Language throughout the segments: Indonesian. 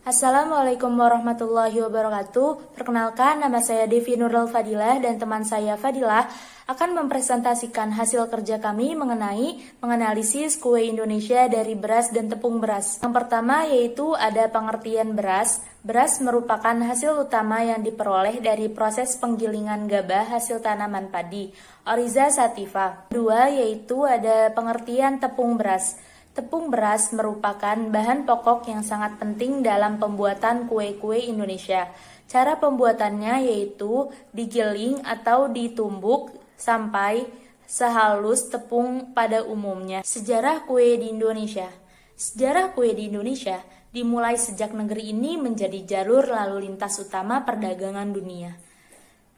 Assalamualaikum warahmatullahi wabarakatuh. Perkenalkan, nama saya Devi Nurul Fadilah dan teman saya Fadilah akan mempresentasikan hasil kerja kami mengenai menganalisis kue Indonesia dari beras dan tepung beras. Yang pertama yaitu ada pengertian beras. Beras merupakan hasil utama yang diperoleh dari proses penggilingan gabah hasil tanaman padi, Oryza sativa. Kedua yaitu ada pengertian tepung beras. Tepung beras merupakan bahan pokok yang sangat penting dalam pembuatan kue-kue Indonesia. Cara pembuatannya yaitu digiling atau ditumbuk sampai sehalus tepung pada umumnya. Sejarah kue di Indonesia. Sejarah kue di Indonesia dimulai sejak negeri ini menjadi jalur lalu lintas utama perdagangan dunia.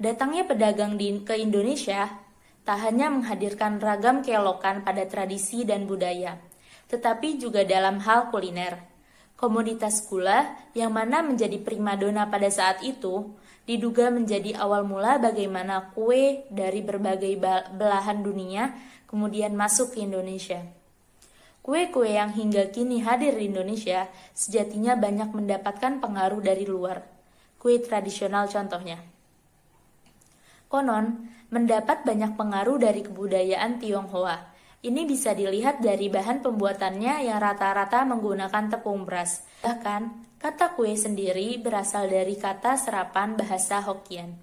Datangnya pedagang ke Indonesia tak hanya menghadirkan ragam keelokan pada tradisi dan budaya, tetapi juga dalam hal kuliner. Komoditas gula yang mana menjadi primadona pada saat itu diduga menjadi awal mula bagaimana kue dari berbagai belahan dunia kemudian masuk ke Indonesia. Kue-kue yang hingga kini hadir di Indonesia sejatinya banyak mendapatkan pengaruh dari luar. Kue tradisional contohnya. Konon, mendapat banyak pengaruh dari kebudayaan Tionghoa. Ini bisa dilihat dari bahan pembuatannya yang rata-rata menggunakan tepung beras. Bahkan, kata kue sendiri berasal dari kata serapan bahasa Hokkien.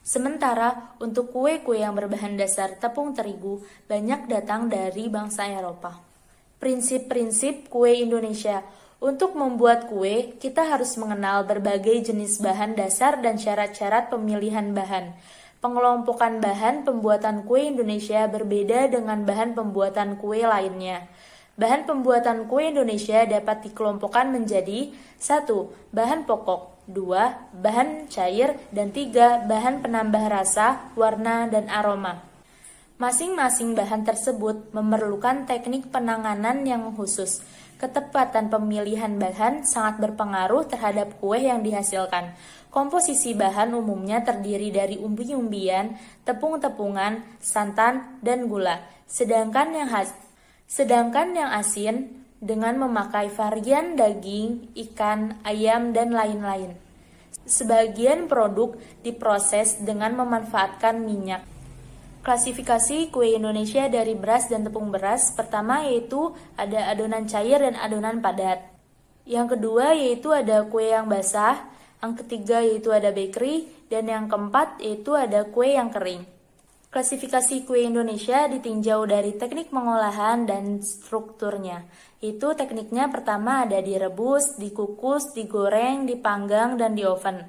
Sementara untuk kue-kue yang berbahan dasar tepung terigu banyak datang dari bangsa Eropa. Prinsip-prinsip kue Indonesia. Untuk membuat kue, kita harus mengenal berbagai jenis bahan dasar dan syarat-syarat pemilihan bahan. Pengelompokan bahan pembuatan kue Indonesia berbeda dengan bahan pembuatan kue lainnya. Bahan pembuatan kue Indonesia dapat dikelompokkan menjadi 1. Bahan pokok, 2. Bahan cair, dan 3. Bahan penambah rasa, warna, dan aroma. Masing-masing bahan tersebut memerlukan teknik penanganan yang khusus. Ketepatan pemilihan bahan sangat berpengaruh terhadap kue yang dihasilkan. Komposisi bahan umumnya terdiri dari umbi-umbian, tepung-tepungan, santan, dan gula. Sedangkan yang asin dengan memakai varian daging, ikan, ayam, dan lain-lain. Sebagian produk diproses dengan memanfaatkan minyak. Klasifikasi kue Indonesia dari beras dan tepung beras pertama yaitu ada adonan cair dan adonan padat. Yang kedua yaitu ada kue yang basah. Yang ketiga yaitu ada bakery, dan yang keempat yaitu ada kue yang kering. Klasifikasi kue Indonesia ditinjau dari teknik pengolahan dan strukturnya. Itu tekniknya pertama ada direbus, dikukus, digoreng, dipanggang, dan di oven.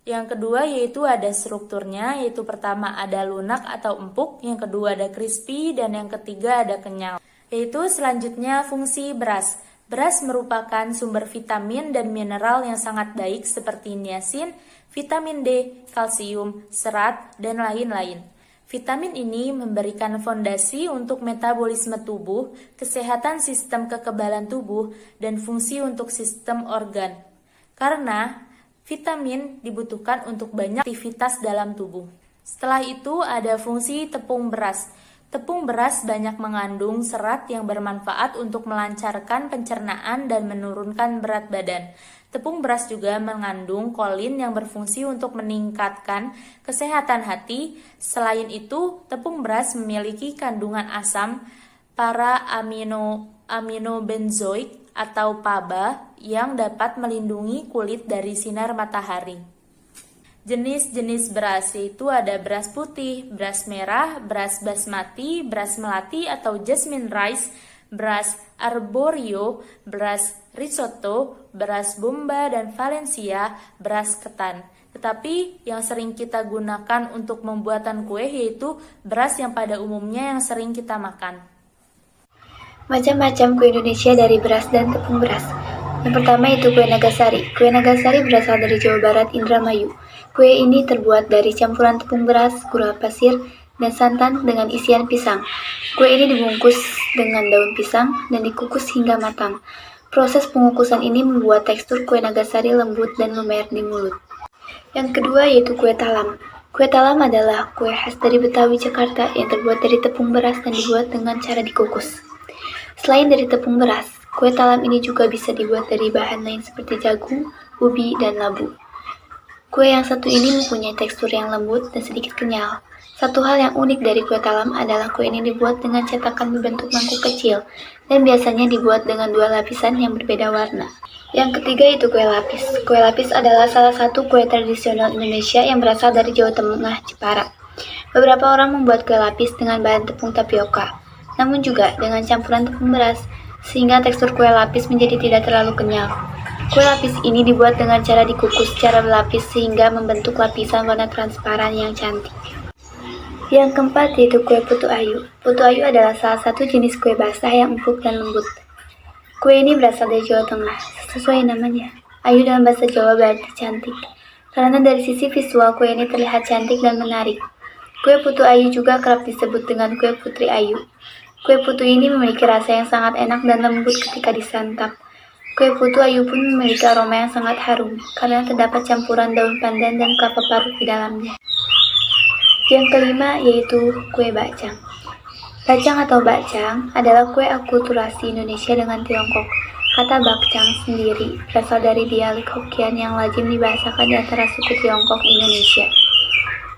Yang kedua yaitu ada strukturnya, yaitu pertama ada lunak atau empuk, yang kedua ada crispy, dan yang ketiga ada kenyal. Yaitu selanjutnya fungsi beras. Beras merupakan sumber vitamin dan mineral yang sangat baik seperti niacin, vitamin D, kalsium, serat, dan lain-lain. Vitamin ini memberikan fondasi untuk metabolisme tubuh, kesehatan sistem kekebalan tubuh, dan fungsi untuk sistem organ. Karena vitamin dibutuhkan untuk banyak aktivitas dalam tubuh. Setelah itu ada fungsi tepung beras. Tepung beras banyak mengandung serat yang bermanfaat untuk melancarkan pencernaan dan menurunkan berat badan. Tepung beras juga mengandung kolin yang berfungsi untuk meningkatkan kesehatan hati. Selain itu, tepung beras memiliki kandungan asam para aminobenzoik atau PABA yang dapat melindungi kulit dari sinar matahari. Jenis-jenis beras yaitu ada beras putih, beras merah, beras basmati, beras melati atau jasmine rice, beras arborio, beras risotto, beras bomba dan valencia, beras ketan. Tetapi yang sering kita gunakan untuk pembuatan kue yaitu beras yang pada umumnya yang sering kita makan. Macam-macam kue Indonesia dari beras dan tepung beras. Yang pertama itu kue Nagasari. Kue Nagasari berasal dari Jawa Barat, Indramayu. Kue ini terbuat dari campuran tepung beras, gula pasir, dan santan dengan isian pisang. Kue ini dibungkus dengan daun pisang dan dikukus hingga matang. Proses pengukusan ini membuat tekstur kue Nagasari lembut dan lumer di mulut. Yang kedua yaitu kue talam. Kue talam adalah kue khas dari Betawi, Jakarta yang terbuat dari tepung beras dan dibuat dengan cara dikukus. Selain dari tepung beras, Kue talam ini juga bisa dibuat dari bahan lain seperti jagung, ubi, dan labu. Kue yang satu ini mempunyai tekstur yang lembut dan sedikit kenyal. Satu hal yang unik dari kue talam adalah kue ini dibuat dengan cetakan berbentuk mangkuk kecil dan biasanya dibuat dengan 2 lapisan yang berbeda warna. Yang ketiga itu kue lapis. Kue lapis adalah salah satu kue tradisional Indonesia yang berasal dari Jawa Tengah, Jepara. Beberapa orang membuat kue lapis dengan bahan tepung tapioka, namun juga dengan campuran tepung beras, sehingga tekstur kue lapis menjadi tidak terlalu kenyal. Kue lapis ini dibuat dengan cara dikukus secara berlapis sehingga membentuk lapisan warna transparan yang cantik. Yang keempat yaitu kue putu ayu. Putu ayu adalah salah satu jenis kue basah yang empuk dan lembut. Kue ini berasal dari Jawa Tengah, sesuai namanya. Ayu dalam bahasa Jawa berarti cantik. Karena dari sisi visual kue ini terlihat cantik dan menarik. Kue putu ayu juga kerap disebut dengan kue putri ayu. Kue putu ini memiliki rasa yang sangat enak dan lembut ketika disantap. Kue putu ayu pun memiliki aroma yang sangat harum, karena terdapat campuran daun pandan dan kelapa parut di dalamnya. Yang kelima yaitu kue bacang. Bacang atau bakcang adalah kue akulturasi Indonesia dengan Tiongkok. Kata bakcang sendiri berasal dari dialek Hokkien yang lazim dibahasakan di antara suku Tiongkok di Indonesia.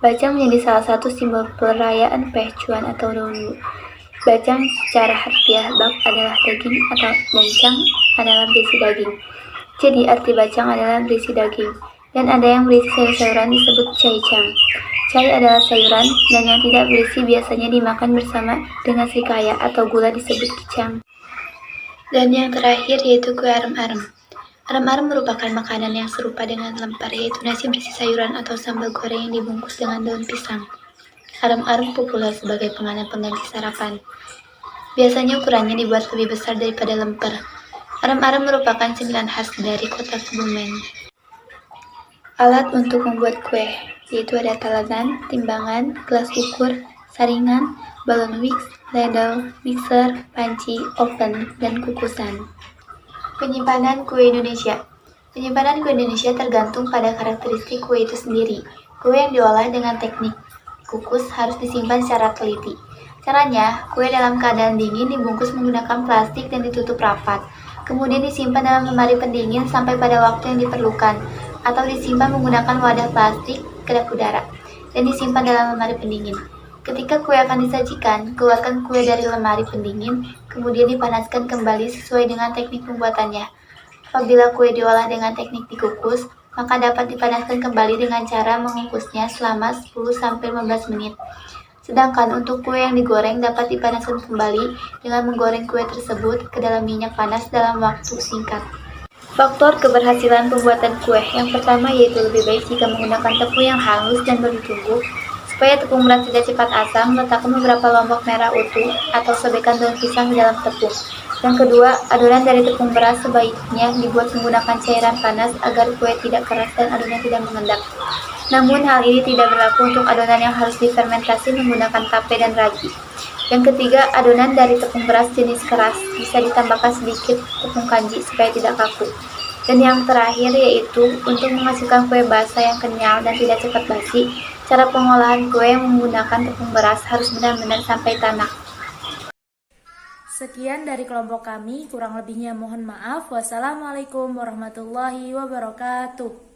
Bacang menjadi salah satu simbol perayaan Pehcuan atau Daunwu. Bacang secara harfiah bak adalah daging atau dan cang adalah berisi daging. Jadi arti bacang adalah berisi daging. Dan ada yang berisi sayur-sayuran disebut caicang. Cai adalah sayuran dan yang tidak berisi biasanya dimakan bersama dengan srikaya atau gula disebut kicang. Dan yang terakhir yaitu kue arem-arem. Arem-arem merupakan makanan yang serupa dengan lempar, yaitu nasi berisi sayuran atau sambal goreng yang dibungkus dengan daun pisang. Arem-arem populer sebagai penganan pengganti sarapan. Biasanya ukurannya dibuat lebih besar daripada lemper. Arem-arem merupakan cemilan khas dari kota Kebumen. Alat untuk membuat kue yaitu ada talenan, timbangan, gelas ukur, saringan, balon wax, ladle, mixer, panci, oven, dan kukusan. Penyimpanan kue Indonesia. Penyimpanan kue Indonesia tergantung pada karakteristik kue itu sendiri. Kue yang diolah dengan teknik kukus harus disimpan secara teliti. Caranya, kue dalam keadaan dingin dibungkus menggunakan plastik dan ditutup rapat. Kemudian disimpan dalam lemari pendingin sampai pada waktu yang diperlukan, atau disimpan menggunakan wadah plastik kedap udara dan disimpan dalam lemari pendingin. Ketika kue akan disajikan, keluarkan kue dari lemari pendingin, kemudian dipanaskan kembali sesuai dengan teknik pembuatannya. Apabila kue diolah dengan teknik dikukus, maka dapat dipanaskan kembali dengan cara mengukusnya selama 10-15 menit. Sedangkan untuk kue yang digoreng dapat dipanaskan kembali dengan menggoreng kue tersebut ke dalam minyak panas dalam waktu singkat. Faktor keberhasilan pembuatan kue yang pertama yaitu lebih baik jika menggunakan tepung yang halus dan baru tumbuh. Supaya tepung beras tidak cepat asam, letakkan beberapa lombok merah utuh atau sobekan daun pisang di dalam tepung. Yang kedua, adonan dari tepung beras sebaiknya dibuat menggunakan cairan panas agar kue tidak keras dan adonan tidak mengendap. Namun hal ini tidak berlaku untuk adonan yang harus difermentasi menggunakan tape dan ragi. Yang ketiga, adonan dari tepung beras jenis keras bisa ditambahkan sedikit tepung kanji supaya tidak kaku. Dan yang terakhir yaitu untuk menghasilkan kue basah yang kenyal dan tidak cepat basi, cara pengolahan kue yang menggunakan tepung beras harus benar-benar sampai tanak. Sekian dari kelompok kami, kurang lebihnya mohon maaf. Wassalamualaikum warahmatullahi wabarakatuh.